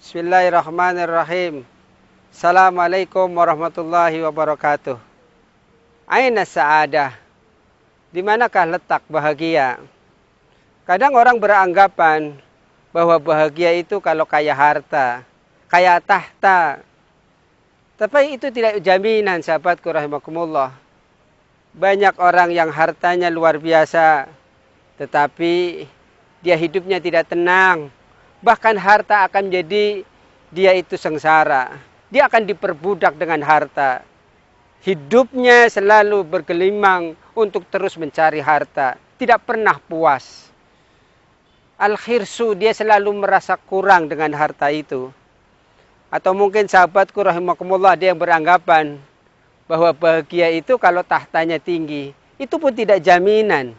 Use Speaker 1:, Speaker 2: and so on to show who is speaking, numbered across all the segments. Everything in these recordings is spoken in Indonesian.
Speaker 1: Bismillahirrahmanirrahim. Assalamualaikum warahmatullahi wabarakatuh. Aina sa'adah? Di manakah letak bahagia? Kadang orang beranggapan bahwa bahagia itu kalau kaya harta, kaya tahta. Tapi itu tidak jaminan, sahabatku rahimakumullah. Banyak orang yang hartanya luar biasa, tetapi dia hidupnya tidak tenang. Bahkan harta akan menjadi dia itu sengsara. Dia akan diperbudak dengan harta. Hidupnya selalu bergelimang untuk terus mencari harta. Tidak pernah puas. Al-khirsu, dia selalu merasa kurang dengan harta itu. Atau mungkin sahabatku rahimakumullah, dia yang beranggapan bahwa bahagia itu kalau tahtanya tinggi. Itu pun tidak jaminan.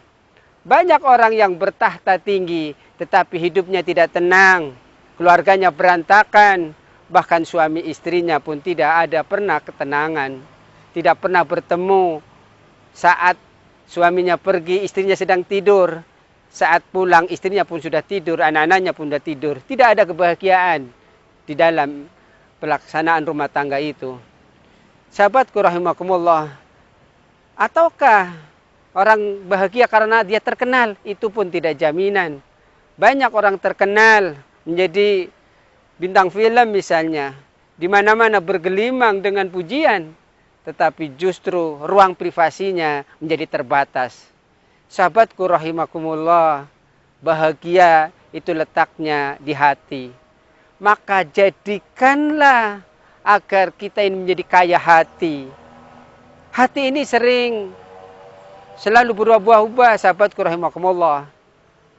Speaker 1: Banyak orang yang bertahta tinggi, tetapi hidupnya tidak tenang, keluarganya berantakan, bahkan suami istrinya pun tidak ada pernah ketenangan, tidak pernah bertemu. Saat suaminya pergi, istrinya sedang tidur. Saat pulang, istrinya pun sudah tidur, anak-anaknya pun sudah tidur. Tidak ada kebahagiaan di dalam pelaksanaan rumah tangga itu. Sahabatku rahimakumullah, ataukah orang bahagia karena dia terkenal? Itu pun tidak jaminan. Banyak orang terkenal menjadi bintang film misalnya, di mana-mana bergelimang dengan pujian, tetapi justru ruang privasinya menjadi terbatas. Sahabatku rahimakumullah, bahagia itu letaknya di hati. Maka jadikanlah agar kita ini menjadi kaya hati. Hati ini selalu berubah-ubah, sahabatku rahimakumullah.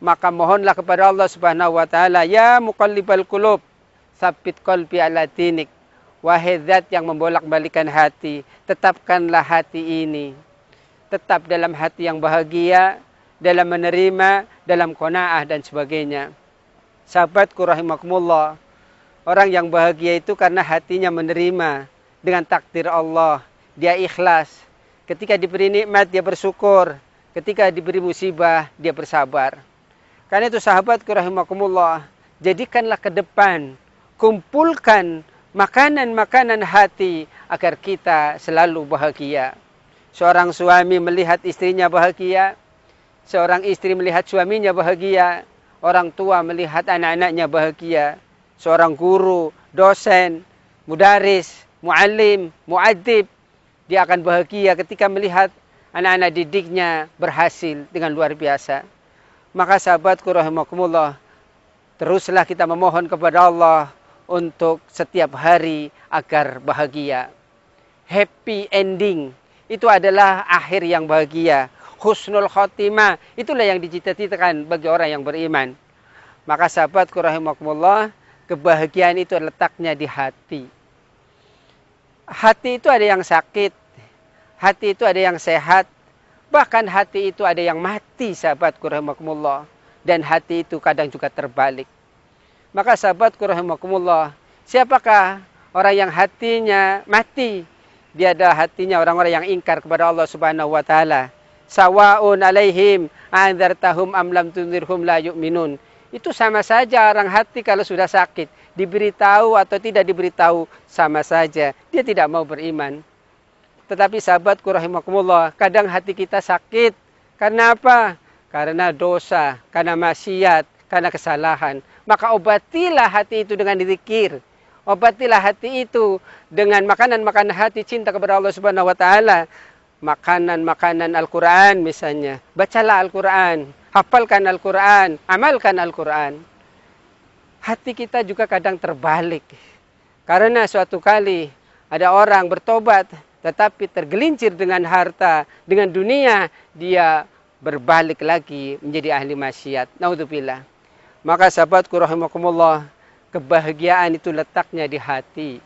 Speaker 1: Maka mohonlah kepada Allah Subhanahu wa taala, ya muqallibal qulub, tsabbit qalbi ala dinik. Wahai zat yang membolak-balikan hati, tetapkanlah hati ini tetap dalam hati yang bahagia, dalam menerima, dalam qanaah dan sebagainya. Sahabatku rahimakumullah, orang yang bahagia itu karena hatinya menerima dengan takdir Allah. Dia ikhlas. Ketika diberi nikmat, dia bersyukur. Ketika diberi musibah, dia bersabar. Karena itu sahabatku rahimakumullah, jadikanlah ke depan, kumpulkan makanan-makanan hati agar kita selalu bahagia. Seorang suami melihat istrinya bahagia, seorang istri melihat suaminya bahagia, orang tua melihat anak-anaknya bahagia, seorang guru, dosen, mudaris, muallim, muadzib, dia akan bahagia ketika melihat anak-anak didiknya berhasil dengan luar biasa. Maka sahabatku rahimakumullah, teruslah kita memohon kepada Allah untuk setiap hari agar bahagia. Happy ending, itu adalah akhir yang bahagia. Husnul khotimah, itulah yang dicita-citakan bagi orang yang beriman. Maka sahabatku rahimakumullah, kebahagiaan itu letaknya di hati. Hati itu ada yang sakit, hati itu ada yang sehat, bahkan hati itu ada yang mati, sahabatku rahimakumullah. Dan hati itu kadang juga terbalik. Maka sahabatku rahimakumullah, siapakah orang yang hatinya mati? Dia adalah hatinya orang-orang yang ingkar kepada Allah Subhanahu wa taala. Sawa'un alaihim anzartahum am lam tunzirhum la yu'minun. Itu sama saja orang hati kalau sudah sakit, diberitahu atau tidak diberitahu sama saja, dia tidak mau beriman. Tetapi sahabatku rahimakumullah, kadang hati kita sakit. Karena apa? Karena dosa, karena maksiat, karena kesalahan. Maka obatilah hati itu dengan zikir. Obatilah hati itu dengan makanan-makanan hati cinta kepada Allah Subhanahu wa taala. Makanan-makanan Al-Qur'an misalnya. Bacalah Al-Qur'an, hafalkan Al-Qur'an, amalkan Al-Qur'an. Hati kita juga kadang terbalik. Karena suatu kali ada orang bertobat tetapi tergelincir dengan harta, dengan dunia, dia berbalik lagi menjadi ahli maksiat. Naudzubillah. Maka sahabatku rahimakumullah, kebahagiaan itu letaknya di hati.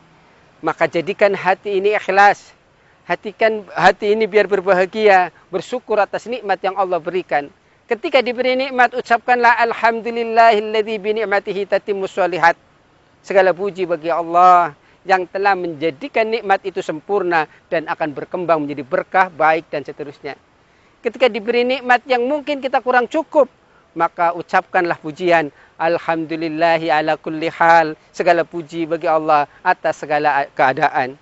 Speaker 1: Maka jadikan hati ini ikhlas. Hati ini biar berbahagia, bersyukur atas nikmat yang Allah berikan. Ketika diberi nikmat, ucapkanlah alhamdulillahilladzi bi ni'matihi tatimmus shalihat. Segala puji bagi Allah yang telah menjadikan nikmat itu sempurna dan akan berkembang menjadi berkah, baik dan seterusnya. Ketika diberi nikmat yang mungkin kita kurang cukup, maka ucapkanlah pujian. Alhamdulillahi ala kulli hal. Segala puji bagi Allah atas segala keadaan.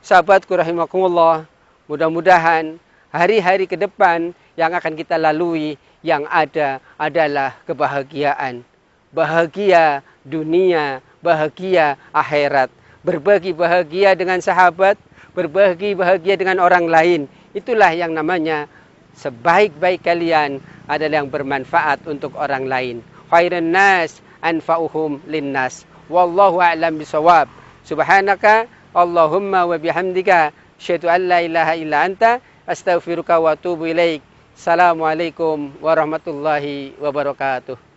Speaker 1: Sahabatku rahimakumullah, mudah-mudahan hari-hari ke depan yang akan kita lalui yang ada adalah kebahagiaan. Bahagia dunia, bahagia akhirat. Berbagi bahagia dengan sahabat, berbagi bahagia dengan orang lain. Itulah yang namanya sebaik-baik kalian adalah yang bermanfaat untuk orang lain. Khairan nas anfa'uhum linnas. Wallahu a'lam bisawab. Subhanaka Allahumma wa bihamdika asyhadu an la ilaha illa anta astaghfiruka wa atubu ilaik. Assalamualaikum warahmatullahi wabarakatuh.